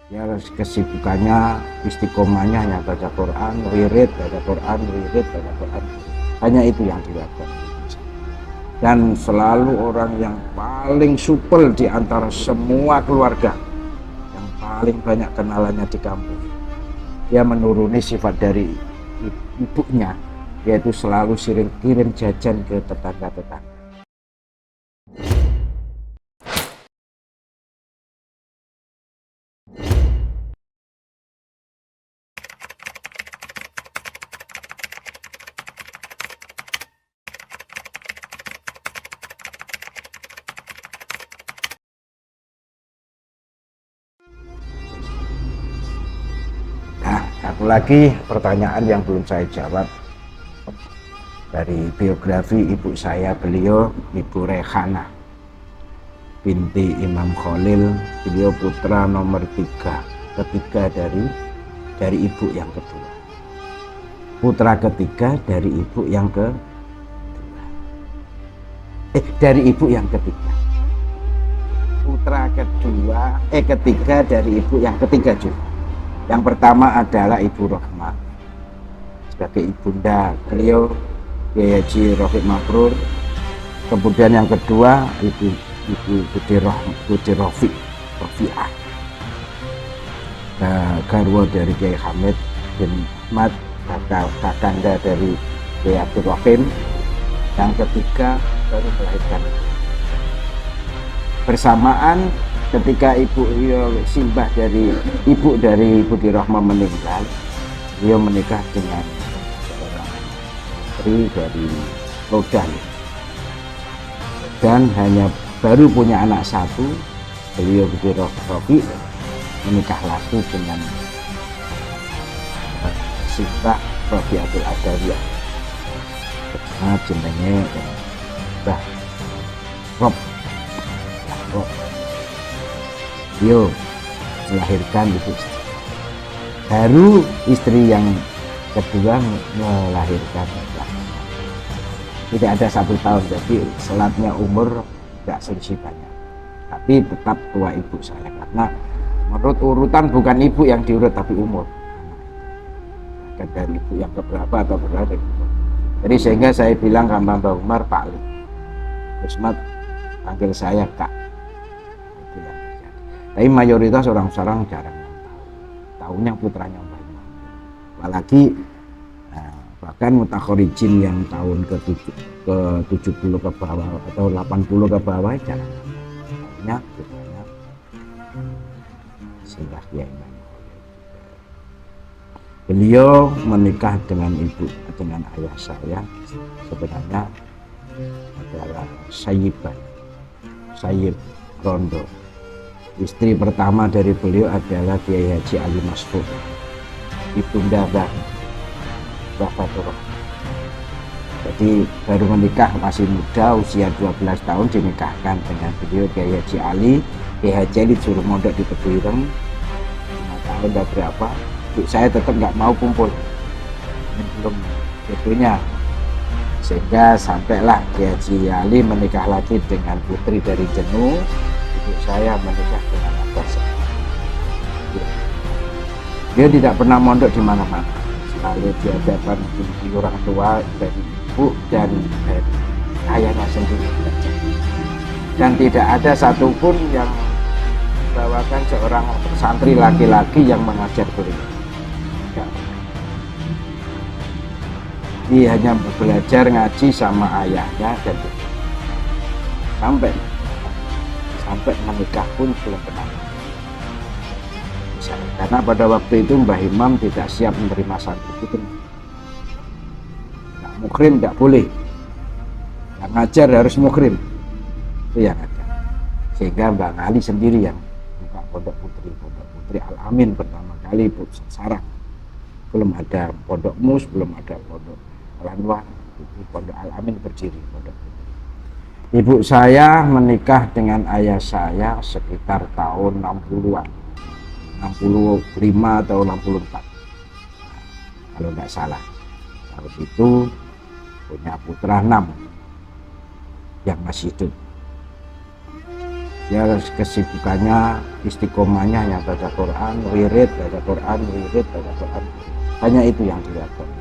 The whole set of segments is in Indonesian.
Ya kesibukannya, istiqomahnya hanya baca Quran, wirid, baca Quran, wirid, baca Quran. Hanya itu yang dilakukan. Dan selalu orang yang paling supel di antara semua keluarga, yang paling banyak kenalannya di kampung. Dia menuruni sifat dari ibunya, yaitu selalu sering kirim jajan ke tetangga-tetangga. Nah, satu lagi pertanyaan yang belum saya jawab dari biografi ibu saya, beliau Ibu Rehana binti Imam Khalil. Beliau putra nomor ketiga dari ibu yang kedua, putra ketiga dari ibu yang dari ibu yang ketiga, putra ketiga dari ibu yang ketiga juga. Yang pertama adalah Ibu Rohmah sebagai ibunda beliau, Kiai Haji Rafiq Mabrur. Kemudian yang kedua Ibu Budi Rofiah, garwa dari Kiai Hamid bin Ahmad, kakanda dari Kiai Abdul Rahim. Yang ketiga baru melahirkan. Bersamaan ketika simbah dari ibu dari Budi Rohmah meninggal, beliau menikah dengan seorang istri dari Lodan dan hanya baru punya anak satu. Beliau Budi Rofiq menikah lagi dengan simbah Rofiatul Adawiyah, jenenge Mbah Rob. Beliau melahirkan ibu saya. Baru istri yang kedua melahirkan. Tidak ada 1 tahun, jadi selatnya umur tidak selisih banyak. Tapi tetap tua ibu saya, karena menurut urutan bukan ibu yang diurut tapi umur. Dari ibu yang keberapa atau berapa. Jadi sehingga saya bilang ke Mbah Umar, Pak Ali, Usmat panggil saya Kak. Itu yang terjadi. Tapi mayoritas orang-orang jarang tahunya putranya Mbah Imam. Apalagi bahkan mutakhorijin yang tahun ke 70 ke bawah atau 80 ke bawah jarang tahunya putranya Simbah Kiai Imam. Beliau menikah dengan ayah saya sebenarnya adalah Sayyib Rondo. Istri pertama dari beliau adalah Kiai Haji Ali Masfur, ibunda Mbah Fatur. Jadi baru menikah masih muda, usia 12 tahun dinikahkan dengan beliau Kiai Haji Ali. Kiai Haji Ali disuruh mondok di Tebuireng 5 tahun dan berapa. Saya tetap nggak mau kumpul, belum jodohnya, sehingga sampailah Kiai Haji Ali menikah lagi dengan putri dari Jenu. Ibu saya menikah dengan Abbas. Dia tidak pernah mondok di mana-mana, selalu di hadapan orang tua dari ibu dan dari ayahnya sendiri, dan tidak ada satupun yang membawakan seorang santri laki-laki yang mengajar beliau. Dia hanya belajar ngaji sama ayahnya dan sampai menikah pun belum pernah. Karena pada waktu itu Mbah Imam tidak siap menerima santri itu. Nah, mukrim tidak boleh, yang ngajar harus mukrim, itu yang ada. Sehingga Mbah Ali sendiri yang buka pondok putri Al-Amin pertama kali Sarang. Belum ada pondok Mus, belum ada pondok Al-Anwar, pondok Al-Amin berdiri, pondok putri. Ibu saya menikah dengan ayah saya sekitar tahun 60-an, 65 atau 64 kalau nggak salah. Tahun itu punya putra 6 yang masih hidup. Ya kesibukannya, istiqomahnya hanya baca Quran, wirid, baca Quran, wirid, baca Quran. Hanya itu yang dilakukan.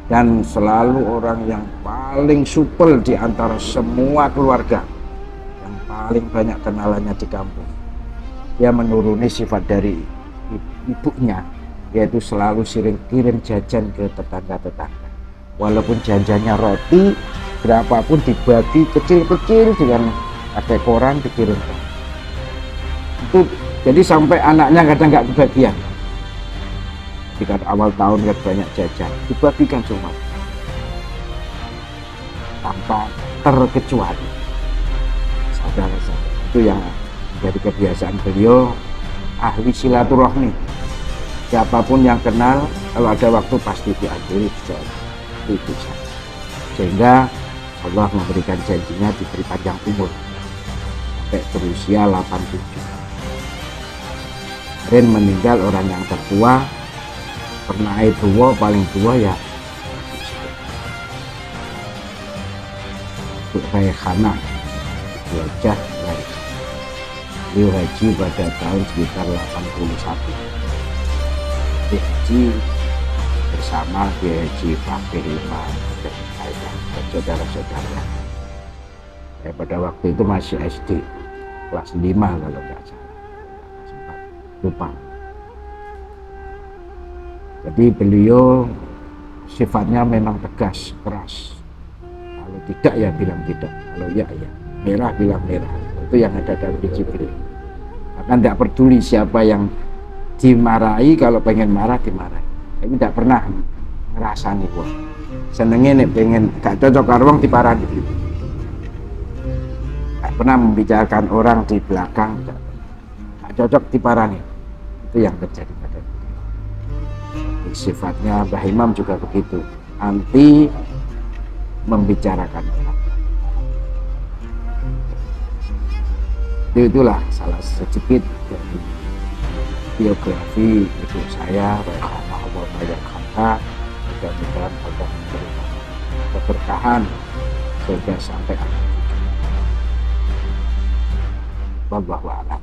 Dan selalu orang yang paling supel di antara semua keluarga, yang paling banyak kenalannya di kampung. Dia menuruni sifat dari ibunya, yaitu selalu sering kirim jajan ke tetangga-tetangga. Walaupun janjannya roti, berapapun dibagi kecil-kecil dengan pakai koran dikirimkan. Itu jadi sampai anaknya kadang nggak kebagian. Jika awal tahun kan banyak jajan, dibagikan semua tanpa terkecuali. Saudara-saudara, itu yang menjadi kebiasaan beliau, ahli silaturahmi. Siapapun yang kenal, kalau ada waktu pasti diakhiri bicara. Itu saja. Sehingga Allah memberikan janjinya diberi panjang umur sampai berusia 87. Kemarin meninggal orang yang tertua, pernah tua, paling tua ya Rayhana wajah Rayhana. Beliau haji pada tahun sekitar 81. Haji bersama Haji Fakih Imam dan saudara-saudara. Pada waktu itu masih SD kelas 5 kalau tidak salah, sempat lupa. Jadi beliau sifatnya memang tegas, keras. Kalau tidak ya bilang tidak, kalau ya ya, merah bilang merah. Itu yang ada dalam Jibril. Bahkan tidak peduli siapa yang dimarahi, kalau pengen marah dimarahi. Tapi tidak pernah ngerasani wong. Senengnya nih pengen gak cocok karo wong diparani. Gak pernah membicarakan orang di belakang, gak cocok diparani. Itu yang terjadi pada beliau. Sifatnya Mbah Imam juga begitu, anti membicarakan orang. Itulah salah sedikit dari biografi ibu saya, Rayhana Allah Rayhana. Mudah-mudahan Allah memberikan keberkahan sehingga sampai akhir. Wallahu a'lam.